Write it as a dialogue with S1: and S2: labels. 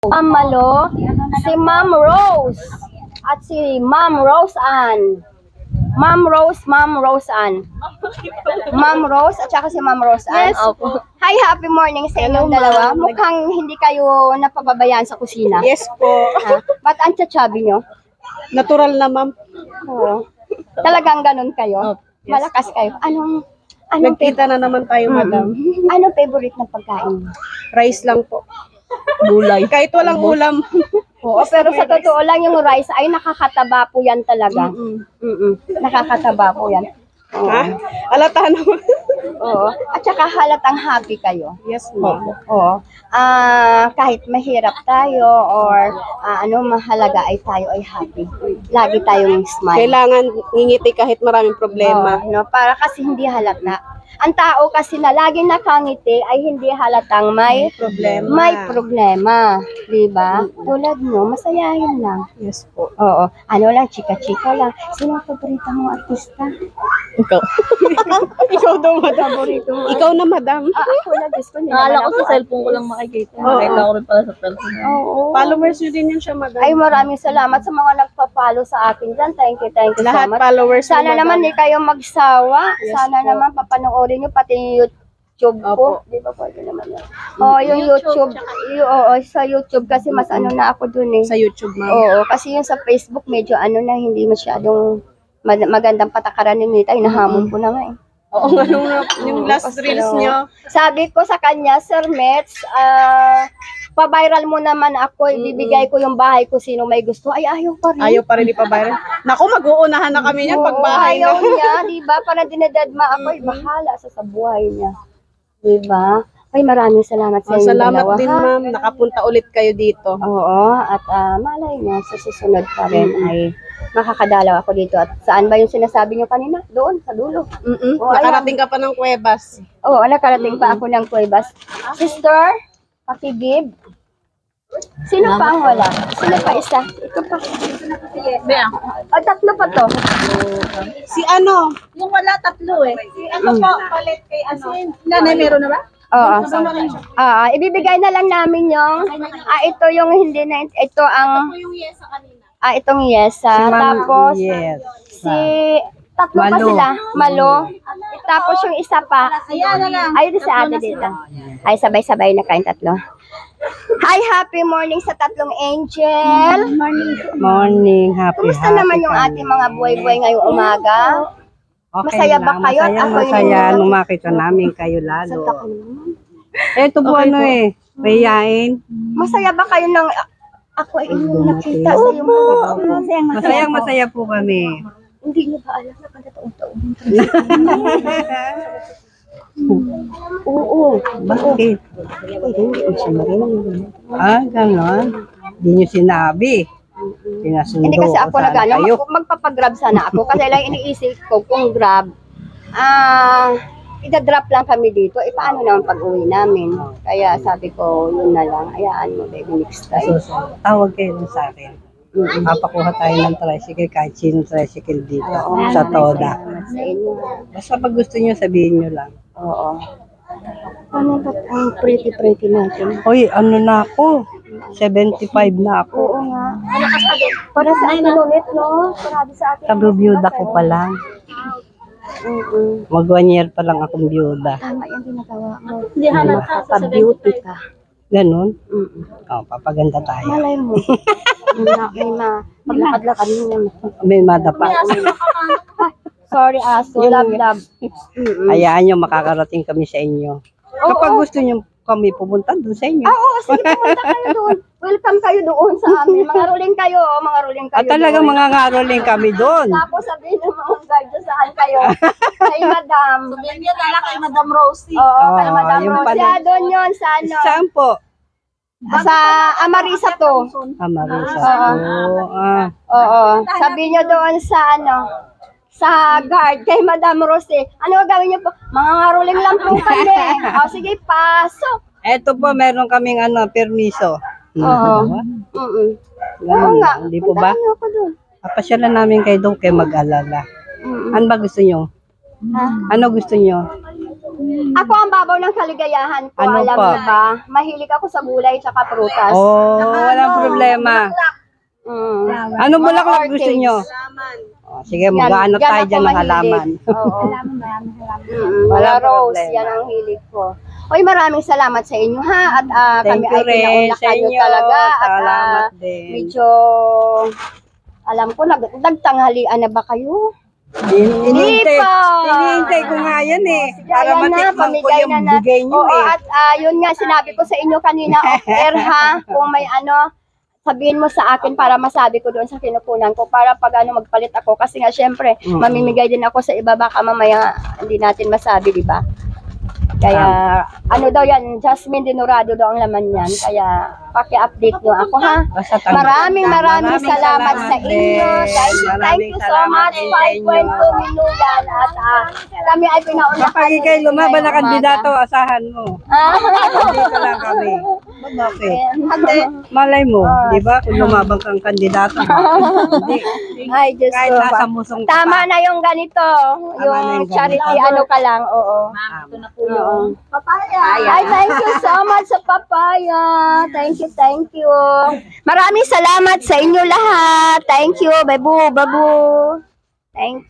S1: Malo, si Ma'am Rose at si Ma'am Rose Ann. Ma'am Rose Ann. Ma'am Rose at saka si Ma'am Rose Ann.
S2: Yes, opo.
S1: Hi, happy morning sa inyong dalawa. Mukhang hindi kayo napababayaan sa kusina.
S2: Yes po.
S1: Ba't ang tsachabi nyo?
S2: Natural na, ma'am.
S1: Oo. Talagang ganun kayo?
S2: Oh, yes.
S1: Malakas kayo. Anong
S2: Nagkita na naman tayo, madam.
S1: Anong favorite na pagkain?
S2: Rice lang po. Gulay. Kahit walang ulam.
S1: Oo, pero sa totoo lang yung rice ay nakakataba po yan talaga. Nakakataba po yan. Oo.
S2: Ha? Alata naman.
S1: Oo. At saka halatang happy kayo.
S2: Yes, ma'am.
S1: Oo. Kahit mahirap tayo or mahalaga ay tayo ay happy. Lagi tayong smile.
S2: Kailangan ngingiti kahit maraming problema.
S1: Oo, no? Para kasi hindi halata. Ang tao kasi na laging nakangiti ay hindi halatang may
S2: Problema.
S1: May problema, 'di ba? Tulad mo, masayahin lang.
S2: Yes po.
S1: Oo. Ano lang, chika-chika lang. Sino ang paborito mong artista?
S2: Ikaw. Ikaw daw, madam.
S1: Paborito mo?
S2: Ikaw na, madam.
S1: Ako na, Diyos ko.
S3: Akala ko sa cellphone ko lang makikita. Nakita ko rin pala sa cellphone.
S1: Oo.
S2: Followers nyo din yun siya, madam.
S1: Ay, maraming salamat sa mga nagpa-follow sa akin dyan. Thank you
S2: Lahat
S1: so much.
S2: followers mo,
S1: Sana
S2: madam.
S1: naman di kayo magsawa.
S2: Yes
S1: Sana
S2: po.
S1: naman papanoorin nyo pati yung YouTube ko.
S2: Opo.
S1: Di ba pwede naman yun? Oo, yung YouTube. Oo, sa YouTube kasi mas na ako dun eh.
S2: Sa YouTube, ma'am.
S1: Oo, kasi yung sa Facebook medyo na hindi masyadong magandang patakaran ni Nita. Hinahamon ko na nga eh.
S2: Oo nga, yung last
S1: Kasi,
S2: reels nyo.
S1: Sabi ko sa kanya, Sir Mets, pa-viral mo naman ako, ibibigay ko yung bahay ko sino may gusto. Ay, ayaw pa rin.
S2: Ayaw pa rin ipabayran. Naku, mag-uunahan na kami niyan pag
S1: Oo,
S2: bahay
S1: ayaw
S2: na.
S1: niya, di ba? Parang dinadadma ako, bahala sa buhay niya. Di ba? Ay, maraming salamat sa
S2: Oh,
S1: inyo
S2: salamat
S1: dalawa,
S2: din,
S1: ha?
S2: ma'am. Nakapunta ulit kayo dito.
S1: Oo, at malay niya, sa susunod pa rin ay makakadalaw ako dito. At saan ba yung sinasabi niyo kanina? Doon, sa dulo. Oh,
S2: Nakarating ka pa ng Cuevas.
S1: Oo, nakarating pa ako ng Cuevas. Sister, pakigib. Sino pa ang wala? Sino pa isa? Ito pa.
S3: Bea.
S1: Tatlo pa to.
S2: Si ano?
S3: Yung wala, tatlo eh. Ano po, palit kay ano? Nanay, meron na ba?
S1: Oo. Ibibigay na lang namin yung ito yung hindi na ito ang
S3: Yung yes sa kanina.
S1: itong yesa. Tapos si tatlo pa
S2: Malo.
S1: sila, malo. Tapos yung isa pa.
S3: Ayan na lang.
S1: Ayun sa ate dito. Ay sabay-sabay na kayong tatlo. Hi, happy morning sa tatlong angel.
S2: Morning, happy.
S1: Kumusta naman yung ating mga buhay-buhay ngayong umaga? Masaya ba kayo? At ako yung
S2: makita namin kayo lalo.
S1: Santa ko.
S2: Ito po mayayain.
S1: Masaya ba kayo nang ako ay inyong nakita sa iyong mga
S2: Masaya po kami.
S1: Hindi niyo ba alam na kada taon-taon? Oo.
S2: Bakit?
S1: Hindi ko siya marinig.
S2: Ganon. Hindi nyo sinabi. Sinasundo
S1: Hindi kasi ako
S2: saan
S1: nagano,
S2: kayo.
S1: magpapagrab sana ako kasi lang iniisip ko kung grab, ida-drop lang kami dito, paano naman pag-uwi namin? Kaya sabi ko, yun na lang, hayaan mo baby next time.
S2: Tawag kayo dun sa akin. Papakuha tayo ng tricycle kahit sinong tricycle dito.
S1: Oo,
S2: Sa Toda.
S1: Sa inyo.
S2: Basta pag gusto nyo, sabihin nyo lang.
S1: Oo. Ano ba ang pretty natin?
S2: Hoy, ano na ako? 75 na ako.
S1: Oo nga. Para sa akin ulit, no? Parabi sa akin.
S2: Kabibiyuda ko pa lang. Mag 1 year pa lang akong biyuda.
S1: Tama yung ginagawa mo.
S3: Hindi halata sa
S1: Beauty ka.
S2: Ganon? Papaganda tayo.
S1: Malay mo. Paglakad-lakad mo.
S2: May madapa.
S1: Sorry, aso. Love.
S2: Hayaan nyo, makakarating kami sa inyo. Kapag gusto nyo kami pumunta doon sa inyo.
S1: Oo, sige, pumunta kayo doon. Welcome kayo doon sa amin. Mga ruling kayo,
S2: At talagang mga ngaroling kami doon.
S1: Tapos sabihin ng mga guard saan kayo. Kay Madam.
S3: Sabihin niya na lang kay Madam Rosie.
S1: Oo, kay Madam
S2: yung
S1: Rosia.
S2: pala.
S1: Doon yun, sa ano.
S2: Saan po?
S1: Sa Amarisa to.
S2: Marisa.
S1: Oo. Sabihin nyo doon sa ano. Sa guard, kay Madam Rosie. Ano gagawin niyo po? Mga ngaruling lang po kami. O, sige, pasok.
S2: Eto po, meron kaming permiso.
S1: Oo. Oo nga.
S2: Hindi po ba?
S1: Puntahan niyo ako doon.
S2: Papasyalan namin kayo doon kayo mag-alala. Ano ba gusto nyo? Ano gusto nyo?
S1: Ako ang babaw ng kaligayahan ko,
S2: Ano
S1: alam
S2: pa?
S1: mo ba? Mahilig ako sa gulay tsaka prutas.
S2: Oh, walang problema.
S1: Mm.
S2: Anong bulaklak
S1: Mga
S2: gusto
S1: orchids.
S2: nyo? Oh, sige, mag-ano
S1: Yan
S2: tayo
S1: ako
S2: dyan ng
S1: mahilig.
S2: halaman.
S1: Oo. Mga
S2: Walang
S1: rose,
S2: problema.
S1: yan ang hilig ko. Oy, maraming salamat sa inyo ha. At
S2: Thank
S1: kami
S2: you
S1: ay
S2: rin
S1: pinaunlakan
S2: sa
S1: nyo
S2: inyo.
S1: talaga. At
S2: Salamat din.
S1: medyo, alam ko, nagtanghalian na ba kayo?
S2: Inihintay,
S1: pa.
S2: inihintay ko nga yan eh. Para
S1: Ayan na,
S2: matikman ko
S1: pamigay
S2: yung
S1: na na.
S2: bigay nyo
S1: Oo,
S2: eh.
S1: at yun nga, sinabi ko sa inyo kanina off-air ha, kung may ano, sabihin mo sa akin para masabi ko doon sa kinukunan ko, para pag ano magpalit ako. Kasi nga, syempre, mamimigay din ako sa iba, baka mamaya hindi natin masabi, di ba? Kaya, ano daw yan, Jasmine Dinurado daw ang laman yan. Kaya, paki-update nyo ako ha.
S2: Basta tama.
S1: Maraming salamat sa
S2: din.
S1: inyo. Thank
S2: Maraming
S1: you so
S2: salamat
S1: much.
S2: din sa inyo.
S1: 5.2 minuyan. At kami ay pinauna.
S2: Kapag ikay lumaban na kandidato, asahan mo. Dito lang kami. Bakit? Malay mo, di ba? Kung lumaban kang kandidato. Hindi.
S1: Ay, Diyos
S2: Kahit
S1: ko.
S2: nasa musong ka
S1: Tama
S2: pa.
S1: na yung ganito.
S2: na
S1: Yung
S2: yung
S1: charity,
S2: ganito.
S1: ano ka lang. Oo.
S3: Ito na po yung papaya.
S1: Ay, thank you so much sa papaya. Thank you, thank you. Maraming salamat sa inyo lahat. Thank you, babu, babu. Thank you.